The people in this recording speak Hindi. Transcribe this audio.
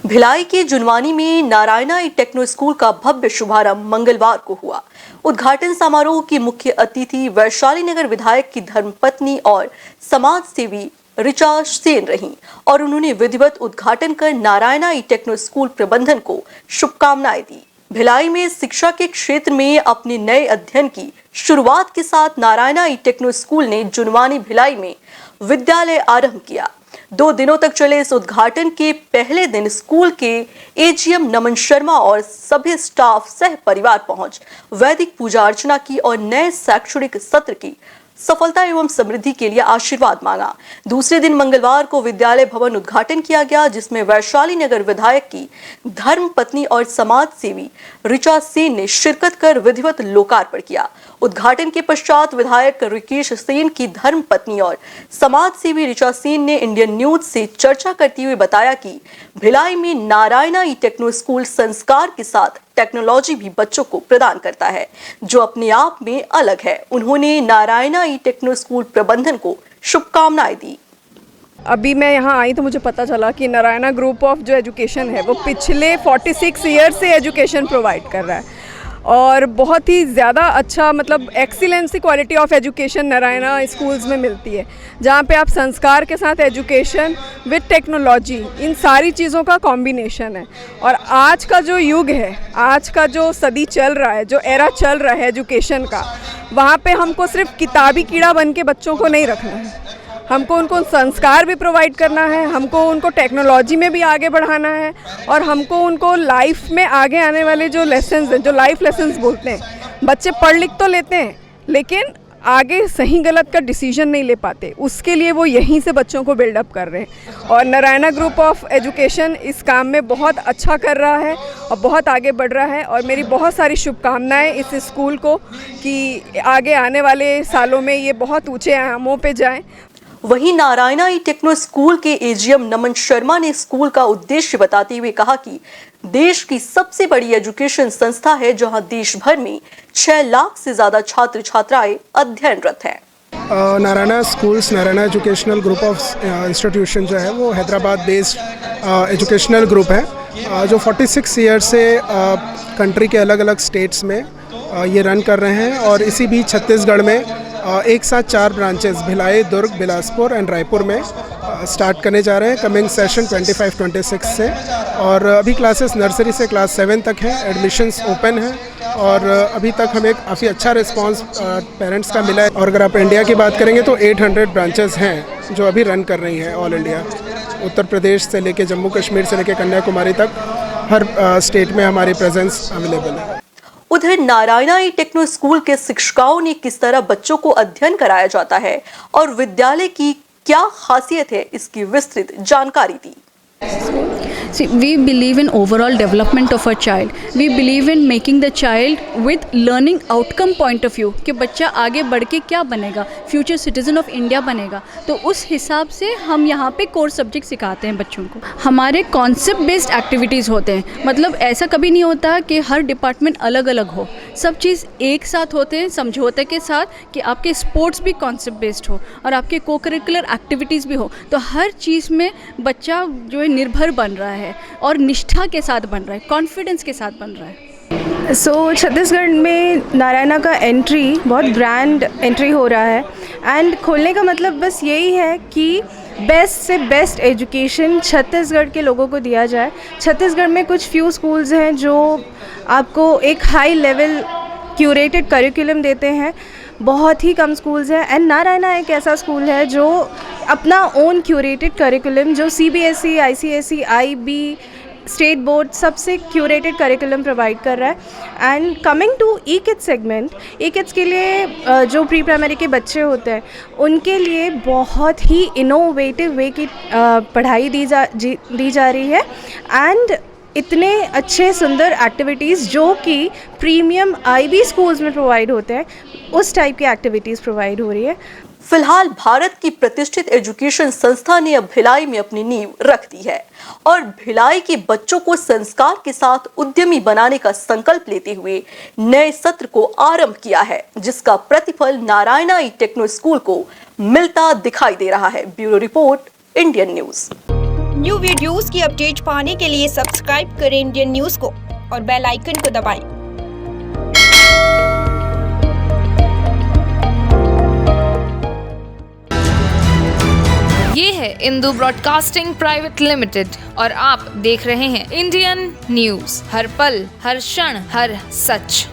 भिलाई के जुनवानी में नारायणा टेक्नो स्कूल का भव्य शुभारंभ मंगलवार को हुआ। उद्घाटन समारोह की मुख्य अतिथि वैशाली नगर विधायक की धर्मपत्नी और समाज सेवी ऋचा सेन रहीं और उन्होंने विधिवत उद्घाटन कर नारायणा टेक्नो स्कूल प्रबंधन को शुभकामनाएं दी। भिलाई में शिक्षा के क्षेत्र में अपने नए अध्ययन की शुरुआत के साथ नारायणा टेक्नो स्कूल ने जुनवानी भिलाई में विद्यालय आरंभ किया। 2 दिनों तक चले इस उद्घाटन के पहले दिन स्कूल के एजीएम नमन शर्मा और सभी स्टाफ सह परिवार पहुंच वैदिक पूजा अर्चना की और नए शैक्षणिक सत्र की सफलता एवं समृद्धि के लिए आशीर्वाद मांगा। दूसरे दिन मंगलवार को विद्यालय भवन उद्घाटन किया गया, जिसमें वैशाली नगर विधायक की धर्मपत्नी और समाज सेवी ऋचा सेन ने शिरकत कर विधिवत लोकार्पण किया। उद्घाटन के पश्चात विधायक ऋकेश सेन की धर्मपत्नी और समाज सेवी ऋचा सेन ने इंडियन न्यूज से चर्चा करते हुए बताया कि भिलाई में नारायणा टेक्नो स्कूल संस्कार के साथ टेक्नोलॉजी भी बच्चों को प्रदान करता है, जो अपने आप में अलग है। उन्होंने नारायणा टेक्नो स्कूल प्रबंधन को शुभकामनाएं दी। अभी मैं यहाँ आई तो मुझे पता चला कि नारायणा ग्रुप ऑफ जो एजुकेशन है वो पिछले 46 ईयर से एजुकेशन प्रोवाइड कर रहा है और बहुत ही ज़्यादा अच्छा मतलब excellency quality of education Narayana schools में मिलती है, जहाँ पे आप संस्कार के साथ एजुकेशन विद टेक्नोलॉजी इन सारी चीज़ों का कॉम्बिनेशन है। और आज का जो युग है, आज का जो सदी चल रहा है, जो एरा चल रहा है एजुकेशन का, वहाँ पे हमको सिर्फ किताबी कीड़ा बन के बच्चों को नहीं रखना है, हमको उनको संस्कार भी प्रोवाइड करना है, हमको उनको टेक्नोलॉजी में भी आगे बढ़ाना है और हमको उनको लाइफ में आगे आने वाले जो लेसन्स हैं, जो लाइफ लेसन्स बोलते हैं, बच्चे पढ़ लिख तो लेते हैं लेकिन आगे सही गलत का डिसीजन नहीं ले पाते, उसके लिए वो यहीं से बच्चों को बिल्डअप कर रहे हैं। और नारायणा ग्रुप ऑफ एजुकेशन इस काम में बहुत अच्छा कर रहा है और बहुत आगे बढ़ रहा है और मेरी बहुत सारी शुभकामनाएं इस स्कूल को कि आगे आने वाले सालों में ये बहुत ऊंचे आयामों पे जाए। वहीं नारायणा टेक्नो स्कूल के एजीएम नमन शर्मा ने स्कूल का उद्देश्य बताते हुए कहा कि देश की सबसे बड़ी एजुकेशन संस्था है, जहां देश भर में 6 लाख से ज्यादा छात्र छात्राएं अध्ययनरत हैं। Narayana schools, Narayana educational group of institution जो है वो हैदराबाद बेस्ड एजुकेशनल ग्रुप है जो 46 ईयर से कंट्री के अलग अलग स्टेट्स में ये रन कर रहे हैं और इसी बीच छत्तीसगढ़ में एक साथ 4 branches Bhilai, Durg, Bilaspur and Raipur में स्टार्ट करने जा रहे हैं कमिंग सेशन 25-26 से। और अभी क्लासेस नर्सरी से क्लास 7 तक हैं, एडमिशन्स ओपन हैं और अभी तक हमें काफ़ी अच्छा रिस्पांस पेरेंट्स का मिला है। और अगर आप इंडिया की बात करेंगे तो 800 ब्रांचेस हैं जो अभी रन कर रही हैं ऑल इंडिया, उत्तर प्रदेश से लेके जम्मू कश्मीर से लेके कन्याकुमारी तक हर स्टेट में हमारी प्रेजेंस अवेलेबल है। उधर नारायणा टेक्नो स्कूल के शिक्षिकाओं ने किस तरह बच्चों को अध्ययन कराया जाता है और विद्यालय की क्या खासियत है, इसकी विस्तृत जानकारी दी। See, we believe in overall development of a child. We believe in making the child with learning outcome point of view कि बच्चा आगे बढ़ के क्या बनेगा, फ्यूचर सिटीजन ऑफ इंडिया बनेगा। तो उस हिसाब से हम यहाँ पे कोर सब्जेक्ट सिखाते हैं बच्चों को। हमारे कॉन्सेप्ट बेस्ड एक्टिविटीज़ होते हैं, मतलब ऐसा कभी नहीं होता कि हर डिपार्टमेंट अलग अलग हो, सब चीज़ एक साथ होते हैं समझौते के साथ कि आपके स्पोर्ट्स भी कॉन्सेप्ट बेस्ड हो और आपके को करिकुलर एक्टिविटीज़ भी हो। तो हर चीज़ में बच्चा जो है निर्भर बन रहा है और निष्ठा के साथ बन रहा है, कॉन्फिडेंस के साथ बन रहा है। छत्तीसगढ़ में नारायणा का एंट्री बहुत ग्रैंड एंट्री हो रहा है एंड खोलने का मतलब बस यही है कि बेस्ट से बेस्ट एजुकेशन छत्तीसगढ़ के लोगों को दिया जाए। छत्तीसगढ़ में कुछ फ्यू स्कूल्स हैं जो आपको एक हाई लेवल क्यूरेटेड करिकुलम देते हैं, बहुत ही कम स्कूल्स हैं एंड नारायणा एक ऐसा स्कूल है जो अपना ओन क्यूरेटेड करिकुलम जो CBSE, ICSE, IB, state board सबसे क्यूरेटेड करिकुलम प्रोवाइड कर रहा है। एंड कमिंग टू ई-किड्स सेगमेंट, ई-किड्स के लिए जो प्री प्राइमरी के बच्चे होते हैं उनके लिए बहुत ही इनोवेटिव वे की पढ़ाई दी जा रही है एंड इतने अच्छे सुंदर एक्टिविटीज़ जो कि प्रीमियम IB स्कूल्स में प्रोवाइड होते हैं, उस टाइप की एक्टिविटीज़ प्रोवाइड हो रही है। फिलहाल भारत की प्रतिष्ठित एजुकेशन संस्था ने अब भिलाई में अपनी नींव रख दी है और भिलाई के बच्चों को संस्कार के साथ उद्यमी बनाने का संकल्प लेते हुए नए सत्र को आरंभ किया है, जिसका प्रतिफल नारायणा टेक्नो स्कूल को मिलता दिखाई दे रहा है। Bureau report, Indian news. New videos की अपडेट पाने के लिए सब्सक्राइब करें इंडियन न्यूज़ को और बेल आइकन को दबाएं। ये है इंदू ब्रॉडकास्टिंग प्राइवेट लिमिटेड और आप देख रहे हैं इंडियन न्यूज़, हर पल, हर क्षण, हर सच।